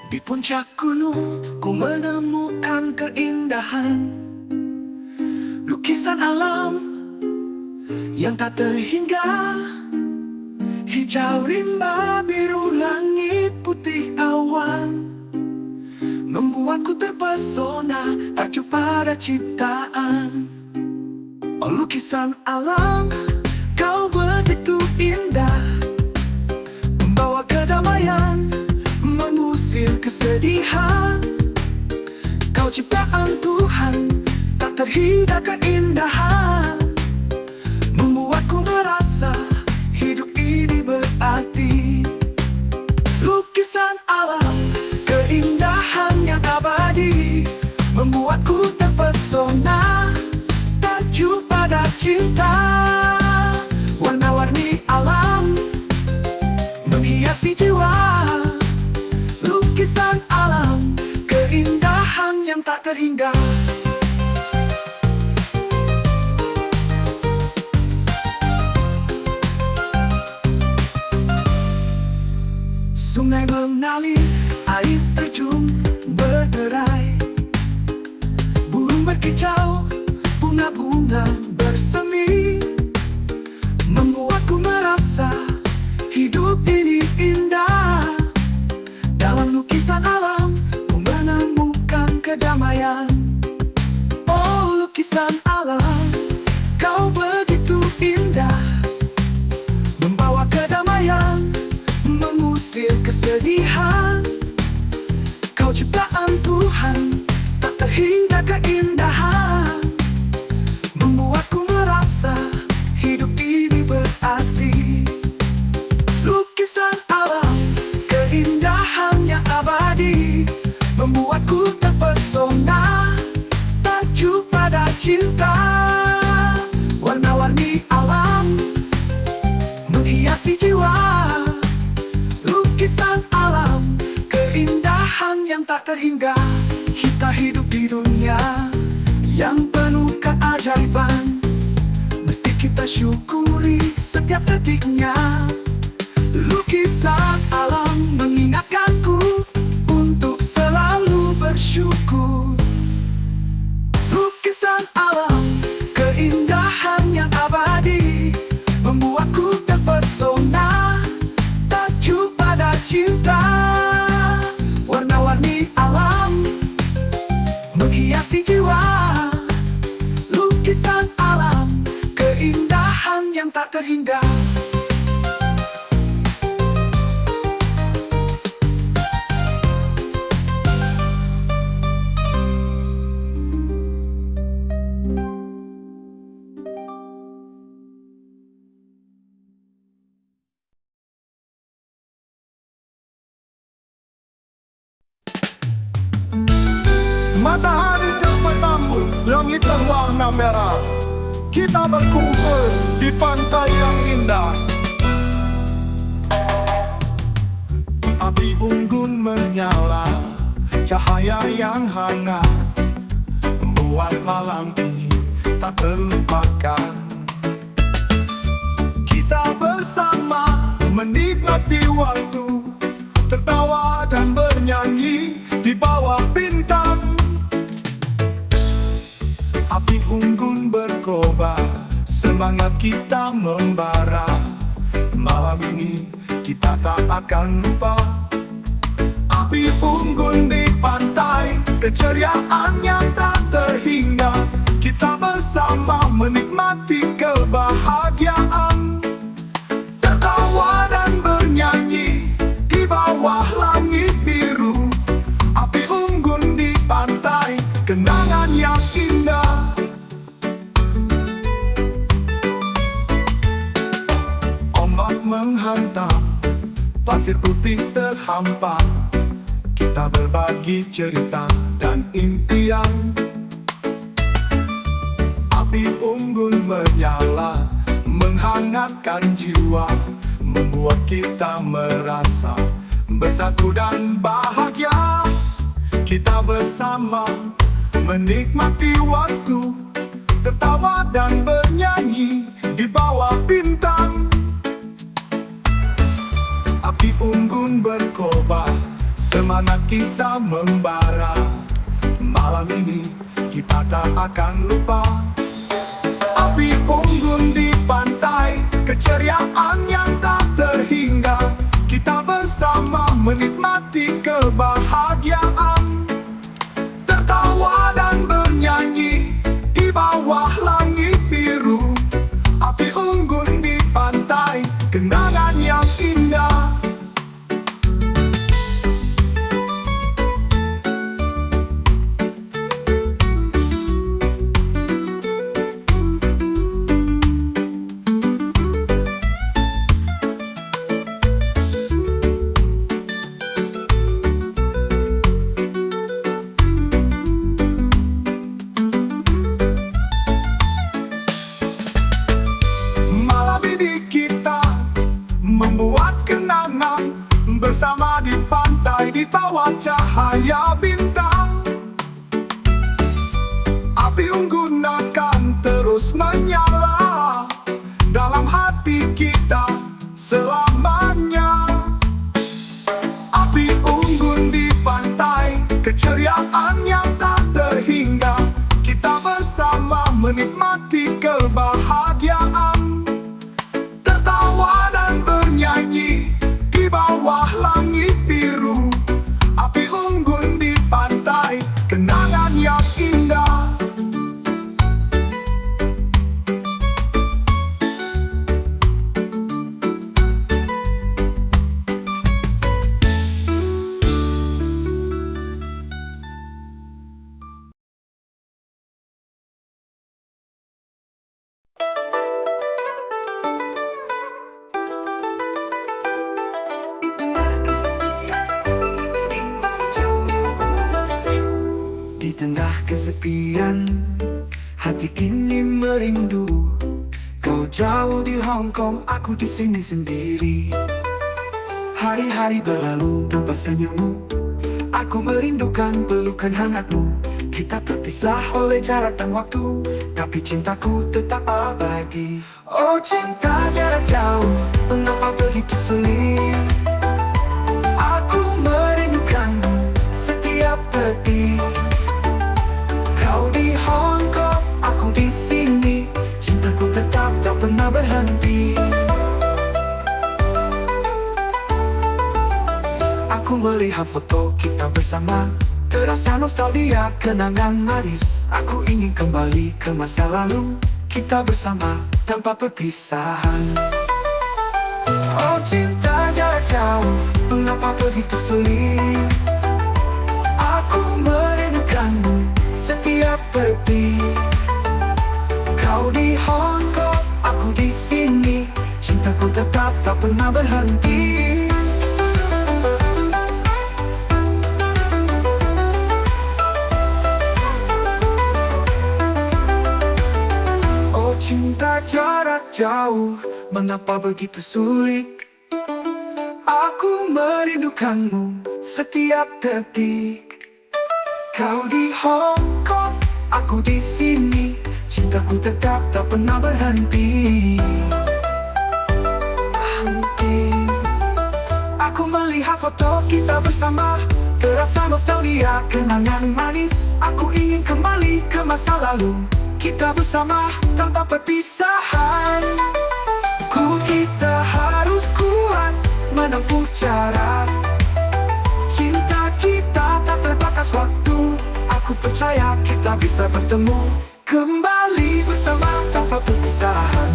Di puncak gunung ku menemukan keindahan, lukisan alam yang tak terhingga. Hijau rimba, biru langit, putih awan, membuatku terpesona, takjub pada ciptaan. Oh lukisan alam, kau begitu indah, membawa kedamaian, mengusir kesedihan. Kau ciptaan Tuhan, tak terhingga keindahan, membuatku merasa hidup ini berarti. Lukisan alam, keindahan yang abadi, membuatku terpesona, takjub pada cinta. Warna-warni alam menghiasi jiwa. Lukisan alam, keindahan yang tak terhingga. Sungai mengalir, air terjun berderai, burung berkicau, bunga-bunga bersemi, membuatku merasa hidup ini indah. Dalam lukisan alam, ku menemukan kedamaian. Oh lukisan alam, kau begitu indah, membawa kedamaian, mengusir kesedihan. Kau ciptaan Tuhan, tak terhingga keindahan, membuatku merasa hidup ini berarti. Lukisan alam, keindahan yang abadi, membuatku terpesona, takjub pada cinta. Warna-warni alam menghiasi jiwa. Lukisan alam, keindahan yang tak terhingga. Kita hidup di dunia yang penuh keajaiban, mesti kita syukuri setiap detiknya. Lukisan alam mengingatkanku untuk selalu bersyukur. Lukisan alam, keindahan yang abadi, membuatku terpesona, takjub pada cinta. Warna-warni alam menghiasi jiwa. Lukisan alam, keindahan yang tak terhingga. Matahari terbenam, langit berwarna merah. Kita berkumpul di pantai yang indah. Api unggun menyala, cahaya yang hangat, membuat malam ini tak terlupakan. Kita bersama menikmati waktu, tertawa dan bernyanyi di bawah bintang. Api unggun berkobar, semangat kita membara. Malam ini kita tak akan lupa. Api unggun di pantai, keceriaan yang tak terhingga. Kita bersama menikmati kebahagiaan, tertawa dan bernyanyi di bawah langit biru. Api unggun di pantai, kenangan yang indah. Ombak menghantam, pasir putih terhampar. Kita berbagi cerita dan impian. Api unggun menyala, menghangatkan jiwa, membuat kita merasa bersatu dan bahagia. Kita bersama menikmati waktu, tertawa dan bernyanyi di bawah bintang. Api unggun berkobar, semangat kita membara. Malam ini kita tak akan lupa api unggun di pantai, keceriaan yang tak terhingga. Kita bersama menikmati kebahagiaan, tertawa dan bernyanyi di bawah langit biru. Api unggun di pantai, kenangan yang indah. Membuat kenangan bersama di pantai di bawah cahaya bintang. Api unggun akan terus menyala dalam hati kita selamanya. Api unggun di pantai, keceriaan yang tak terhingga. Kita bersama menikmati kebahagiaan, tertawa dan bernyanyi di bawah langit biru. Api unggun di pantai, kenangan yang indah. Di tengah kesepian, hati ini merindu. Kau jauh di Hong Kong, aku di sini sendiri. Hari-hari berlalu tanpa senyummu, aku merindukan pelukan hangatmu. Kita terpisah oleh jarak dan waktu, tapi cintaku tetap abadi. Oh cinta jarak jauh, mengapa begitu sulit? Aku merindukanmu setiap detik. Kau di Hong Kong, aku di sini. Cintaku tetap tak pernah berhenti. Aku melihat foto kita bersama, terasa nostalgia, kenangan manis. Aku ingin kembali ke masa lalu, kita bersama tanpa perpisahan. Oh cinta jarak jauh, mengapa begitu sulit? Aku merindukanmu setiap detik. Kau di Hong Kong, aku di sini. Cintaku tetap tak pernah berhenti. Oh cinta jarak jauh, mengapa begitu sulit? Aku merindukanmu setiap detik. Kau di Hong Kong, aku di sini. Cintaku tetap tak pernah berhenti. Aku melihat foto kita bersama, terasa nostalgia, kenangan manis. Aku ingin kembali ke masa lalu, kita bersama tanpa perpisahan. Kita harus kuat menempuh jarak. Cinta kita tak terbatas waktu. Aku percaya kita bisa bertemu kembali bersama tanpa perpisahan.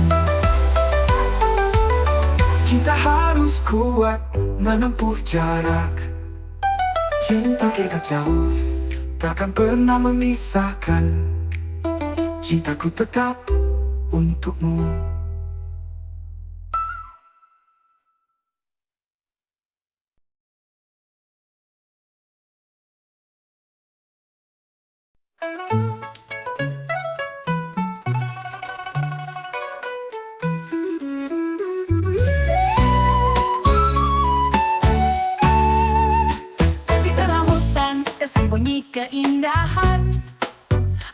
Kita harus kuat menempuh jarak. Cinta kita jauh, takkan pernah memisahkan. Cintaku tetap untukmu. Di tengah hutan tersembunyi keindahan,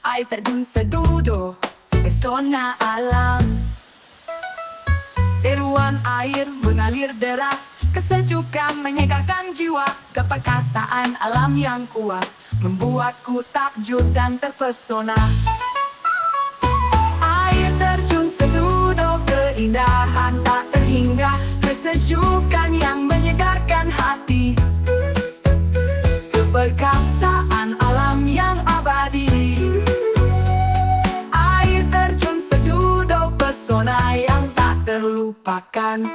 air terjun sedudo, pesona alam. Deruan air mengalir deras Kesejukan menyegarkan jiwa, keperkasaan alam yang kuat membuatku takjub dan terpesona. Air terjun sedudo, keindahan tak terhingga, kesejukan yang menyegarkan hati, keperkasaan alam yang abadi. Air terjun sedudo, pesona yang tak terlupakan.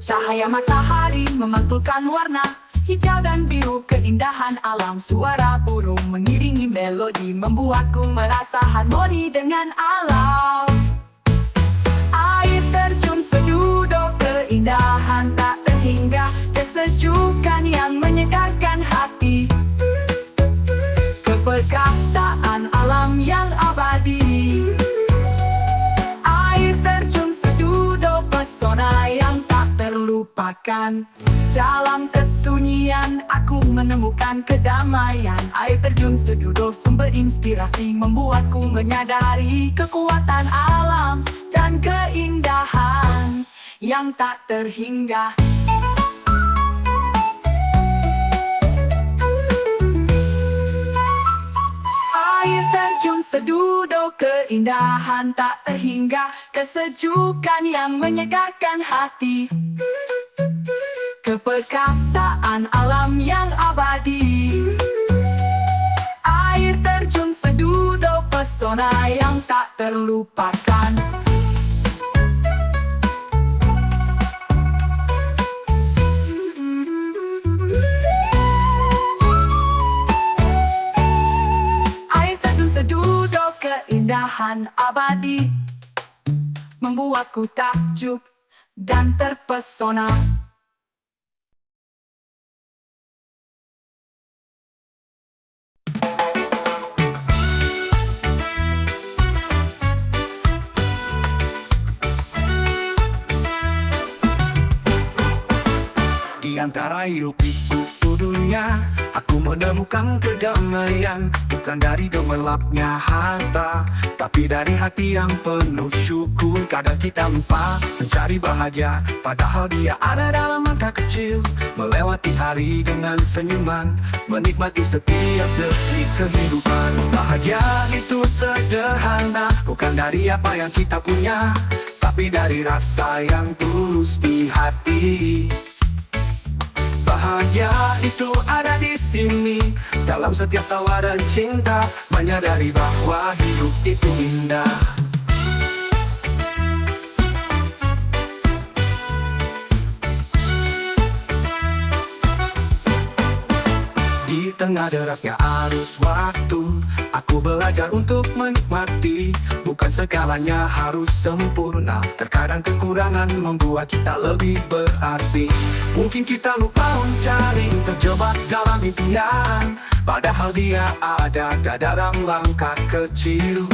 Cahaya matahari memantulkan warna hijau dan biru, keindahan alam. Suara burung mengiringi melodi membuatku merasa harmoni dengan alam. Air terjun sedudo, keindahan tak terhingga, kesejukan yang menyegarkan hati, keperkasaan alam yang abadi. Air terjun sedudo, pesona yang tak terlupakan. Dalam kesunyian aku menemukan kedamaian. Air terjun sedudo sumber inspirasi membuatku menyadari kekuatan alam dan keindahan yang tak terhingga. Air terjun sedudo, keindahan tak terhingga, kesejukan yang menyegarkan hati, keperkasaan alam yang abadi. Air terjun sedudo, pesona yang tak terlupakan. Air terjun sedudo, keindahan abadi membuatku takjub dan terpesona. Di antara hirup pikuk dunia, aku menemukan kedamaian. Bukan dari gemerlapnya harta, tapi dari hati yang penuh syukur. Kadang kita lupa mencari bahagia, padahal dia ada dalam langkah kecil. Melewati hari dengan senyuman, menikmati setiap detik kehidupan. Bahagia itu sederhana, bukan dari apa yang kita punya, tapi dari rasa yang tulus di hati. Bahagia itu ada di sini, dalam setiap tawa dan cinta, menyadari bahwa hidup itu indah. Di tengah derasnya arus waktu, aku belajar untuk menikmati. Bukan segalanya harus sempurna, terkadang kekurangan membuat kita lebih berarti. Mungkin kita lupa mencari, terjebak dalam impian, padahal dia ada dalam langkah kecil.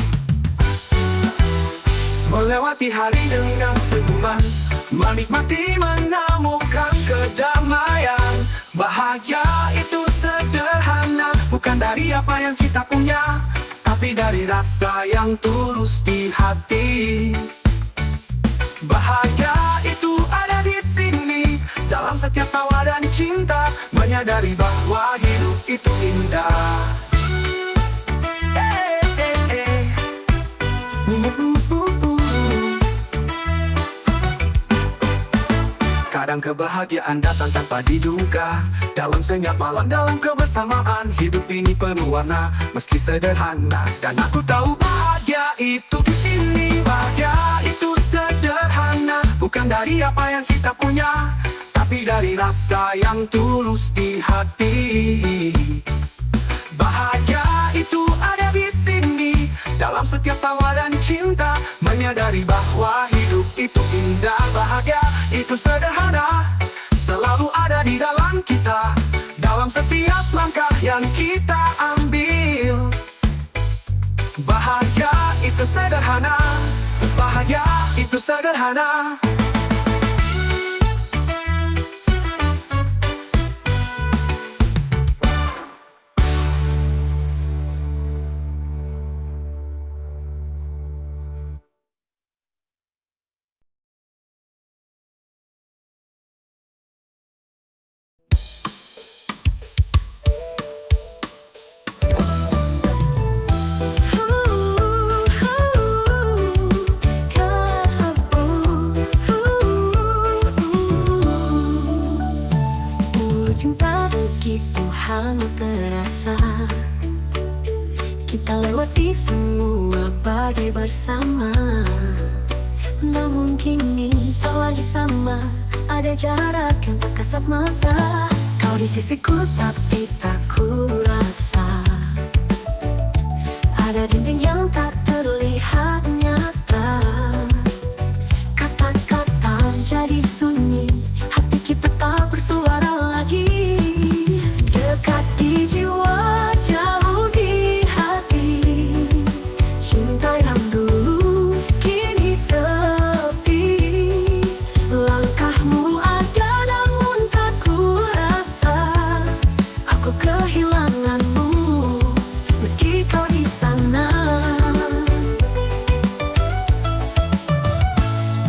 Melewati hari dengan senyuman, menikmati menemukan kedamaian. Bahagia itu sederhana, bukan dari apa yang kita punya, tapi dari rasa yang tulus di hati. Bahagia itu ada di sini, dalam setiap tawa dan cinta, menyadari bahwa hidup itu indah. Kadang kebahagiaan datang tanpa diduga, dalam senyap malam, dalam kebersamaan. Hidup ini penuh warna, meski sederhana. Dan aku tahu bahagia itu di sini. Bahagia itu sederhana, bukan dari apa yang kita punya, tapi dari rasa yang tulus di hati. Bahagia itu ada di sini, dalam setiap tawa dan cinta, menyadari bahwa hidup itu indah. Bahagia itu sederhana, selalu ada di dalam kita, dalam setiap langkah yang kita ambil. Bahagia itu sederhana, bahagia itu sederhana. hangat terasa. Kita lewati semua badai bersama. Namun kini tak lagi sama, ada jarak yang tak kasat mata. Kau di sisiku tapi tak ku rasa. Ada dinding yang tak terlihat nyata. Kata-kata jadi sunyi, hati kita tak bersuara lagi. Dekat di jiwa, jauh di hati. Cinta yang dulu kini sepi. Langkahmu ada namun tak ku rasa. Aku kehilanganmu meski kau di sana.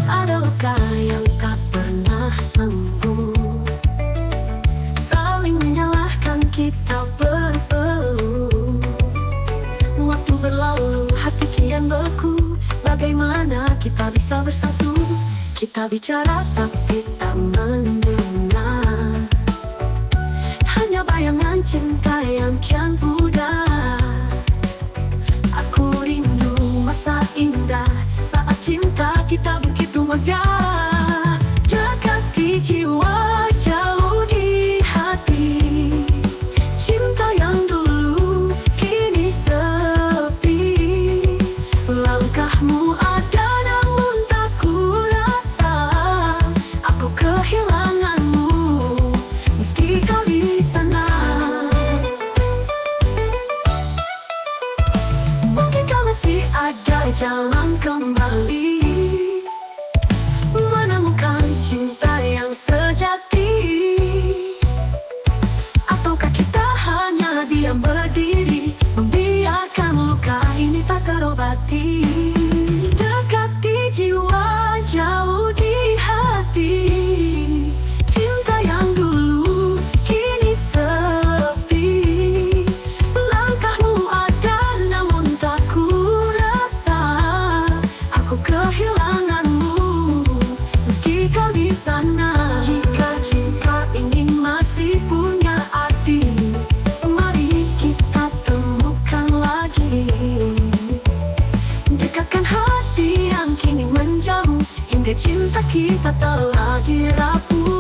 Ada luka yang tak pernah sembuh, saling menyalahkan kita berpeluh. Waktu berlalu, hati kian beku. Bagaimana kita bisa bersatu? Kita bicara tapi tak mendengar. Hanya bayangan cinta yang kian pudar. Aku rindu masa indah saat cinta kita begitu megah. Dekat di jiwa, jauh di hati. Cinta yang dulu kini sepi. Langkahmu ada namun tak ku rasa. Aku kehilanganmu meski kau di sana. Mungkinkah masih ada jalan kembali, menemukan cinta yang sejati? Ataukah kita hanya diam berdiri, membiarkan luka ini tak terobati? Dekat di jiwa, jauh di hati. Cinta yang dulu kini sepi. Langkahmu ada namun tak ku rasa. Aku kehilanganmu meski kau di sana. Jika cinta ini masih punya arti, mari kita temukan lagi. Dekatkan hati yang kini menjauh, hingga cinta kita tak lagi rapuh.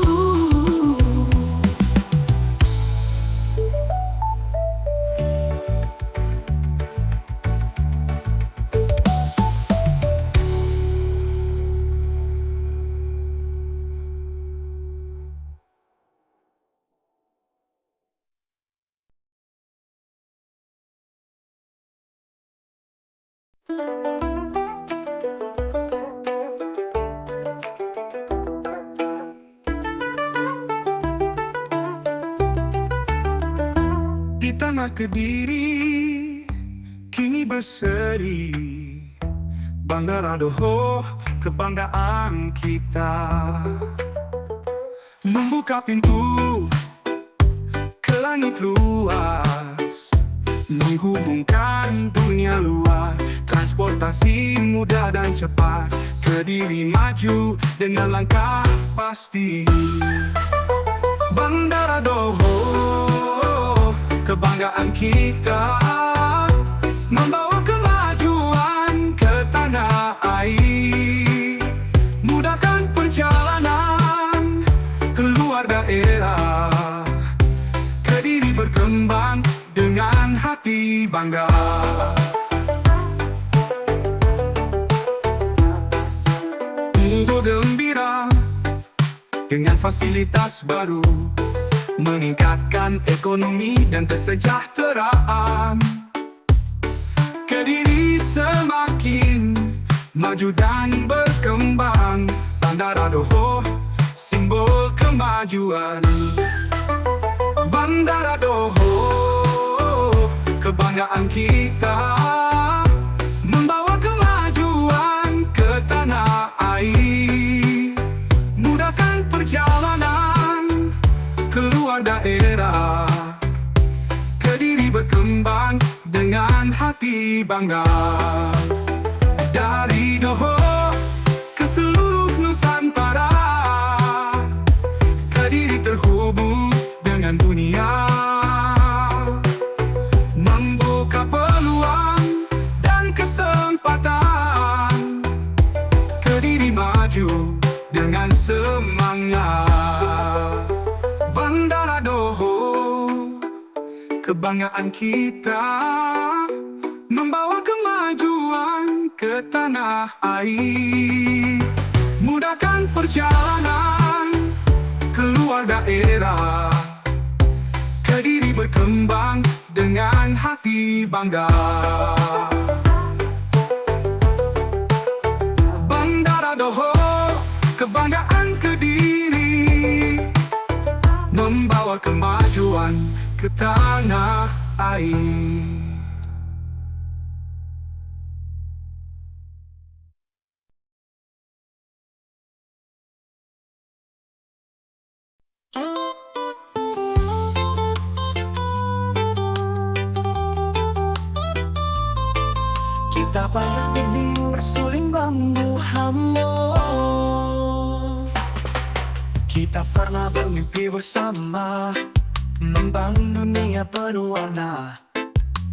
Di tanah Kediri kini berseri. Bandara Doho, kebanggaan kita. Membuka pintu ke langit luas, menghubungkan dunia luar. Transportasi mudah dan cepat, Kediri maju dengan langkah pasti. Bandara Doho, kebanggaan kita, membawa kemajuan ke tanah air. Mudahkan perjalanan keluar daerah. Kediri berkembang dengan hati bangga. Tunggu gembira dengan fasilitas baru, meningkatkan ekonomi dan kesejahteraan. Kediri semakin maju dan berkembang. Bandara Doho, simbol kemajuan. Bandara Doho, kebanggaan kita, membawa kemajuan ke tanah air. Mudahkan perjalanan keluar daerah. Kediri berkembang dengan hati bangga. Dari Doho ke seluruh Nusantara, Kediri terhubung dengan dunia. semangat. Bandara Doho, kebanggaan kita, membawa kemajuan ke tanah air. Mudahkan perjalanan keluar daerah, Kediri berkembang dengan hati bangga. Bandara Doho, kebanggaan Kediri, membawa kemajuan ke tanah air. Kita panas dinding bersuling bambu hamur. Kita pernah bermimpi bersama, membangun dunia penuh warna.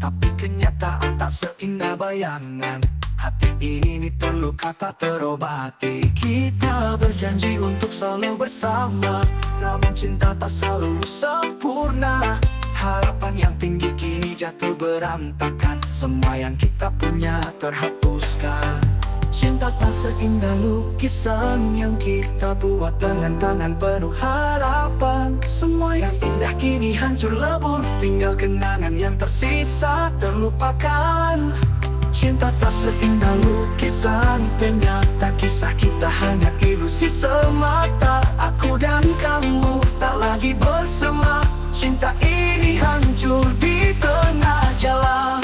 Tapi kenyataan tak seindah bayangan. Hati ini terluka tak terobati. Kita berjanji untuk selalu bersama, namun cinta tak selalu sempurna. Harapan yang tinggi kini jatuh berantakan. Semua yang kita punya terhapuskan. Cinta tak seindah lukisan yang kita buat dengan tangan penuh harapan. Semua yang indah kini hancur lebur, tinggal kenangan yang tersisa terlupakan. Cinta tak seindah lukisan, ternyata kisah kita hanya ilusi semata. Aku dan kamu tak lagi bersama, cinta ini hancur di tengah jalan.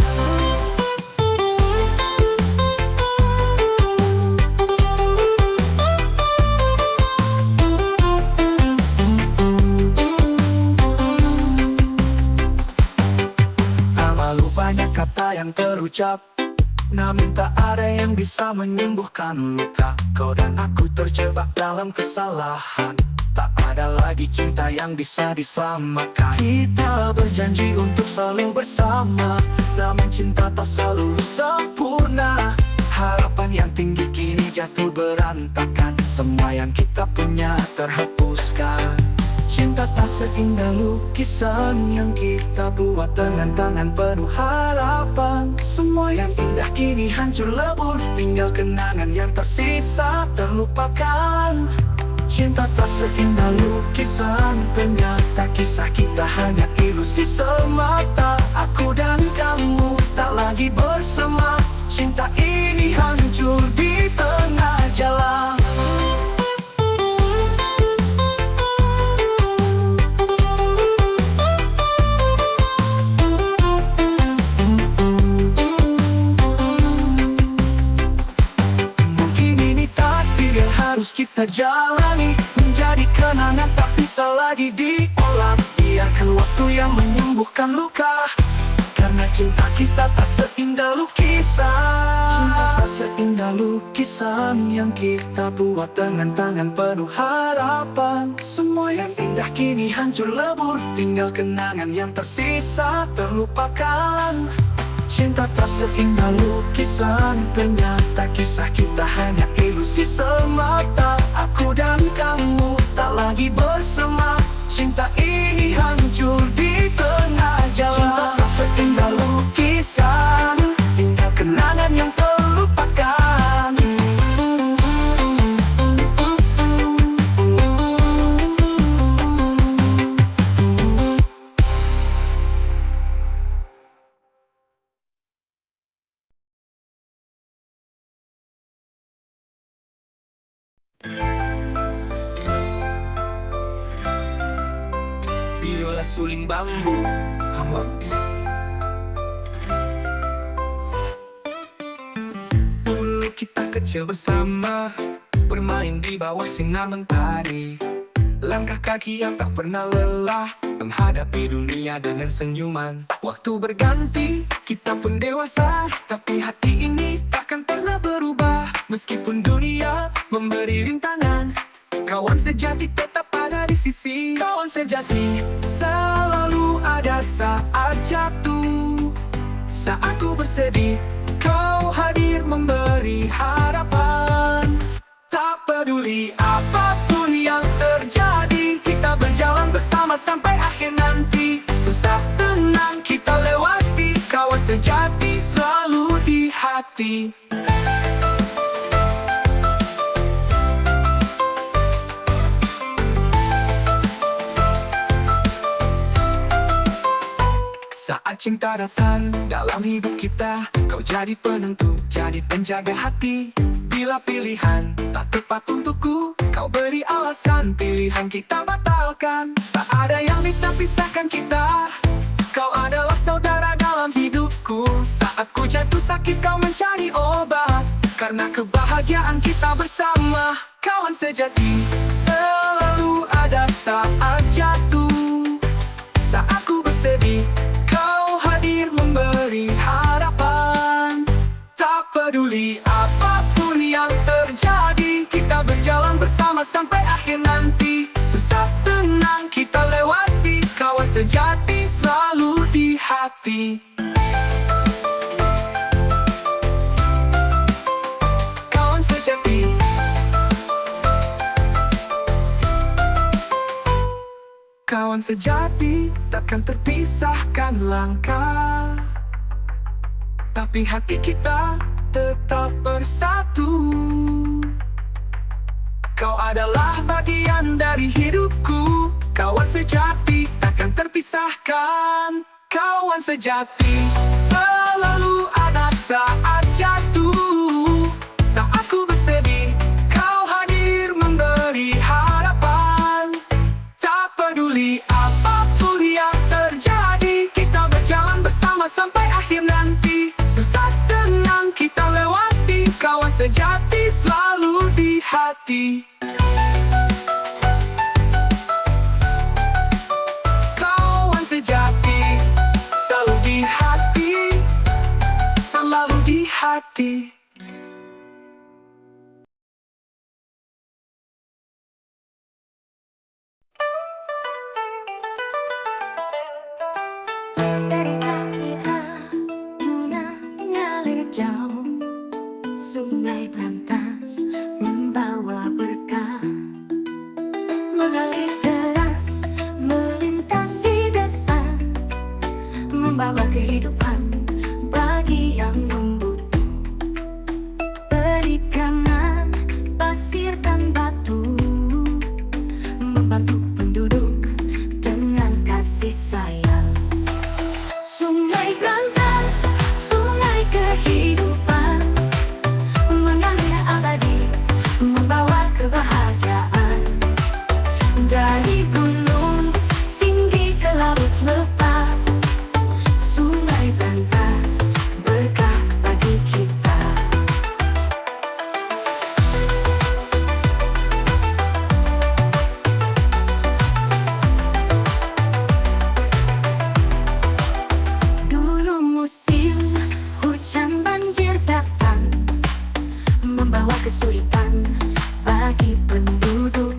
Terlalu banyak kata yang terucap, namun tak ada yang bisa menyembuhkan luka. Kau dan aku terjebak dalam kesalahan, tak ada lagi cinta yang bisa diselamatkan. Kita berjanji untuk selalu bersama, namun cinta tak selalu sempurna. Harapan yang tinggi kini jatuh berantakan. Semua yang kita punya terhapuskan. Cinta tak seindah lukisan yang kita buat dengan tangan penuh harapan. Semua yang indah kini hancur lebur, tinggal kenangan yang tersisa terlupakan. Cinta tak seindah lukisan, ternyata kisah kita hanya ilusi semata. Aku dan kamu tak lagi bersama, cinta ini hancur di tengah jalan. Harus kita jalani, menjadi kenangan tak bisa lagi diulang. Biarkan waktu yang menyembuhkan luka, karena cinta kita tak seindah lukisan. Cinta tak seindah lukisan yang kita buat dengan tangan penuh harapan. Semua yang indah kini hancur lebur, tinggal kenangan yang tersisa terlupakan. Cinta tak seindah lukisan, ternyata kisah kita hanya ilusi semata. Aku dan kamu tak lagi bersama, cinta ini hancur di tengah jalan. Cinta tak seindah lukisan, tinggal kenangan yang terlupakan. Biola suling bambu hamur. Dulu kita kecil bersama, bermain di bawah sinar mentari. Langkah kaki yang tak pernah lelah, menghadapi dunia dengan senyuman. Waktu berganti, kita pun dewasa, tapi hati ini takkan pernah berubah. Meskipun dunia memberi rintangan, kawan sejati tetap ada di sisi. Kawan sejati selalu ada saat jatuh. Saat ku bersedih, kau hadir memberi harapan. Tak peduli apapun yang terjadi, kita berjalan bersama sampai akhir nanti. Susah senang kita lewati, kawan sejati selalu di hati. Saat cinta datang dalam hidup kita, kau jadi penentu, jadi penjaga hati. Bila pilihan tak tepat untukku, kau beri alasan pilihan kita batalkan. Tak ada yang bisa pisahkan kita, kau adalah saudara dalam hidupku. Saat ku jatuh sakit kau mencari obat, karena kebahagiaan kita bersama. Kawan sejati selalu ada saat jatuh. Saat ku bersedih, kau hadir memberi harapan. Tak peduli apapun yang terjadi, kita berjalan bersama sampai akhir nanti. Susah senang kita lewati, kawan sejati selalu di hati. Kawan sejati. Kawan sejati takkan terpisahkan langkah, tapi hati kita tetap bersatu. Kau adalah bagian dari hidupku, kawan sejati takkan terpisahkan. Kawan sejati selalu ada saat jatuh. Saat ku bersedih, kau hadir memberi harapan. Tak peduli apapun yang terjadi, kita berjalan bersama sampai akhir nanti. Susah senang kita lewati, kawan sejati selalu di hati. Kawan sejati selalu di hati, selalu di hati. Dari kaki Arjuna ngalir jauh, sungai berantas membawa berkah, mengalir deras melintasi desa, membawa kehidupan bagi yang membutuh. Perikanan, pasir dan batu, membantu penduduk dengan kasih sayang. Sungai berantas, sungai kehidupan, mengalir abadi, membawa kebahagiaan. Dari gunung tinggi ke laut lepas, sungai berantas berkah bagi kita. Dulu musim hujan banjir datang, membawa kesulitan bagi penduduk.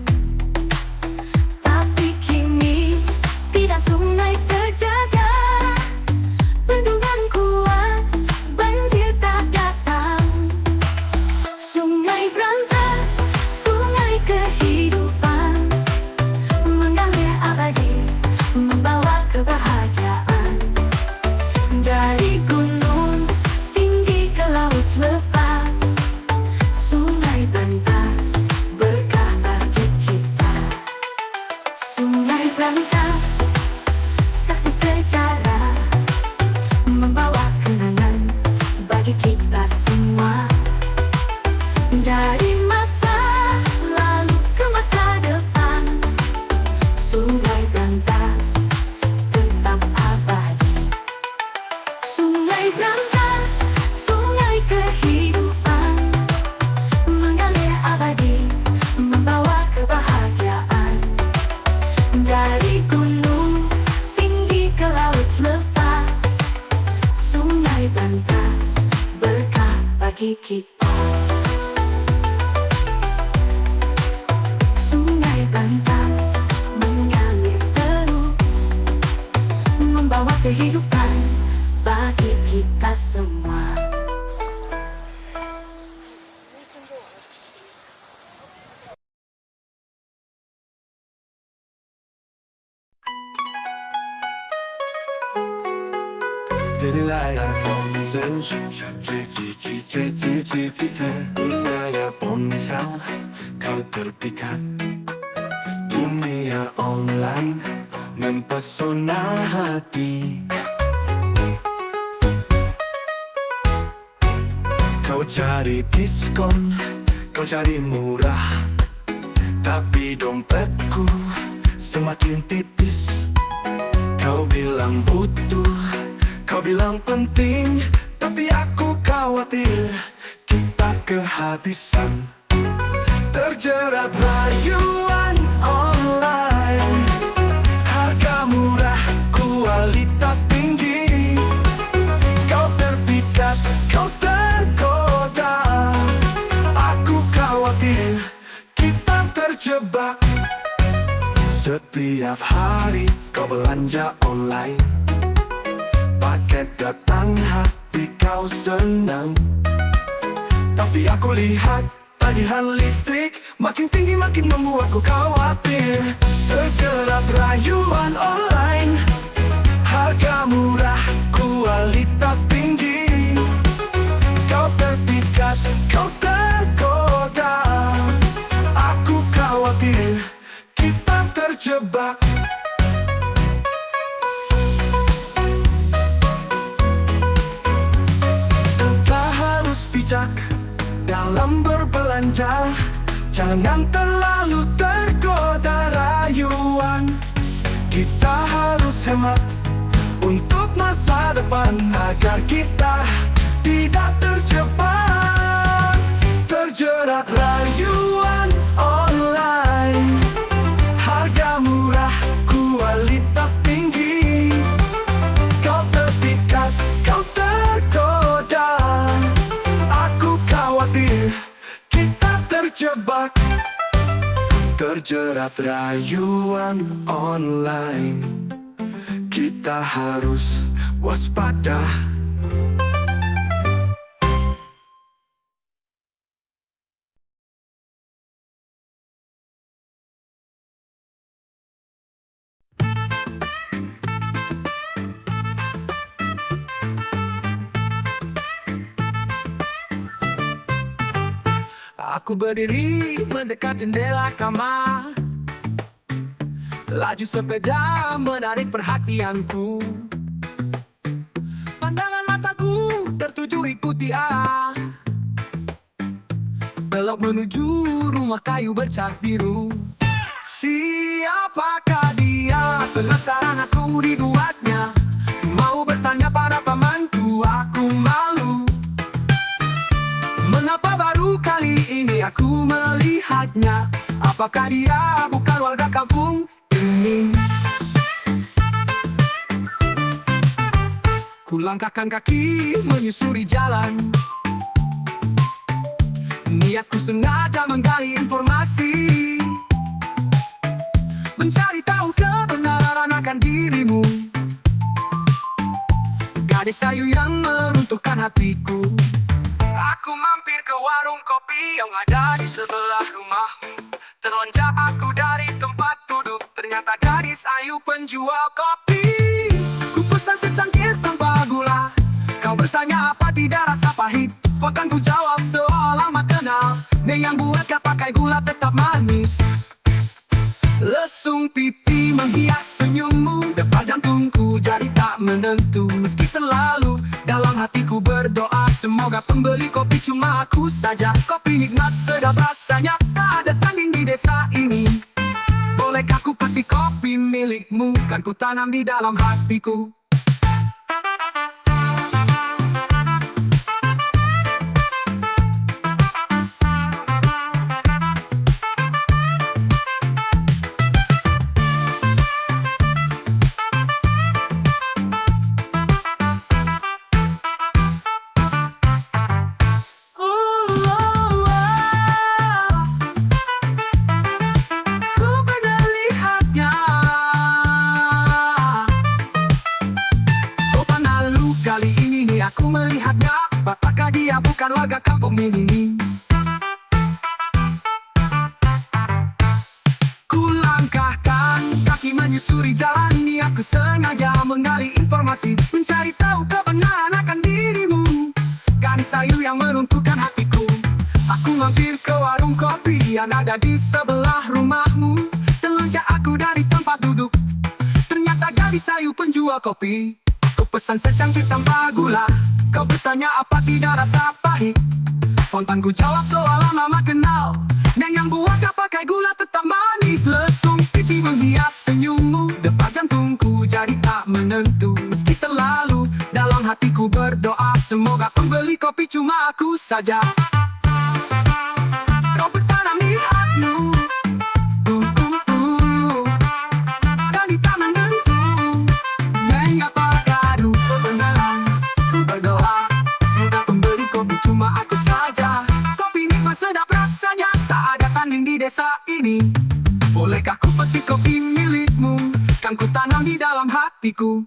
Tapi kini tidak sungai terjaga, bendungan kuat, banjir tak datang. Sungai berantas, sungai kehidupan, mengalir abadi, membawa kebahagiaan. Dari gunung tinggi ke laut lepas, sungai berantas berkah bagi kita. Sungai berantas, saksi sejarah, membawa kenangan bagi kita semua. Dari masa lalu ke masa depan, sungai berantas tetap abadi. Sungai berantas, sungai kehidupan, mengalir abadi, membawa kebahagiaan. Dari gunung tinggi ke laut lepas, sungai berantas berkah bagi kita. Sungai berantas mengalir terus, membawa kehidupan bagi kita semua. Wilayah Thompson Wilayah ponsel kau terpikat. Dunia online mempesona hati. Kau cari diskon, kau cari murah, tapi dompetku semakin tipis. Kau bilang butuh, kau bilang penting, tapi aku khawatir kita kehabisan. Terjerat rayuan online, harga murah, kualitas tinggi. Kau terpikat, kau tergoda, aku khawatir kita terjebak. Setiap hari kau belanja online, paket datang hati kau senang. Tapi aku lihat tagihan listrik makin tinggi, makin membuatku khawatir. Terjerat rayuan online, harga murah, kualitas tinggi. Kau terpikat, kau tergoda, aku khawatir kita terjebak. Kita harus bijak dalam berbelanja, jangan terlalu tergoda rayuan. Kita harus hemat untuk masa depan, agar kita tidak terjebak. Terjerat rayuan online, harga murah, kualitas tinggi. Kau terpikat, kau tergoda, aku khawatir kita terjebak. Terjerat rayuan online, kita harus waspada. Aku berdiri mendekat jendela kamar, laju sepeda menarik perhatianku. Pandangan mataku tertuju ikuti arah, belok menuju rumah kayu bercat biru. Siapakah dia? Penasaran aku dibuatnya. Mau bertanya pada pamanku, aku malu. Mengapa baru kali ini aku melihatnya? Apakah dia bukan warga kampung ini? Kulangkahkan kaki menyusuri jalan, niatku sengaja menggali informasi, mencari tahu kebenaran akan dirimu. Gadis ayu yang meruntuhkan hatiku. Aku mampir ke warung kopi yang ada di sebelah rumahmu. Terlonjak aku dari tempat duduk, ternyata gadis ayu penjual kopi. Ku pesan secangkir tanpa gula. Kau bertanya apa tidak rasa pahit, spontan ku jawab seolah lama kenal. Yang buat gak pakai gula tetap manis. Lesung pipi menghias senyummu, debar jantungku jadi tak menentu. Meski terlalu dalam hatiku berdoa, semoga pembeli kopi cuma aku saja. Kopi nikmat sedap rasanya, tak ada tanding di desa ini. Bolehkah ku petik kopi milikmu, kan ku tanam di dalam hatiku. Aku melihatnya, apakah dia bukan warga kampung ini? Ku langkahkan kaki menyusul menyusuri jalan ini aku sengaja menggali informasi, mencari tahu kebenaran akan dirimu. Kan sayu yang meruntuhkan hatiku. Aku mampir ke warung kopi yang ada di sebelah rumahmu. Telunjuk aku dari tempat duduk, ternyata gadis sayu penjual kopi. Kau pesan secangkir tanpa gula. Kau bertanya apa tidak rasa pahit. Spontan ku jawab soal lama kenal. Neng yang buat gak pakai gula tetap manis. Lesung pipi menghias senyummu. Detak jantungku jadi tak menentu. Meski terlalu dalam hatiku berdoa, semoga pembeli kopi cuma aku saja. Kau bertanam di hatimu, dan di tangan tentu. Mengapa kadu kebenaran? Ku berdoa, semoga pembeli kopi cuma aku saja. Kopi nikmat sedap rasanya, tak ada tanding di desa ini. Bolehkah ku petik kopi milikmu? Kan ku tanam di dalam hatiku.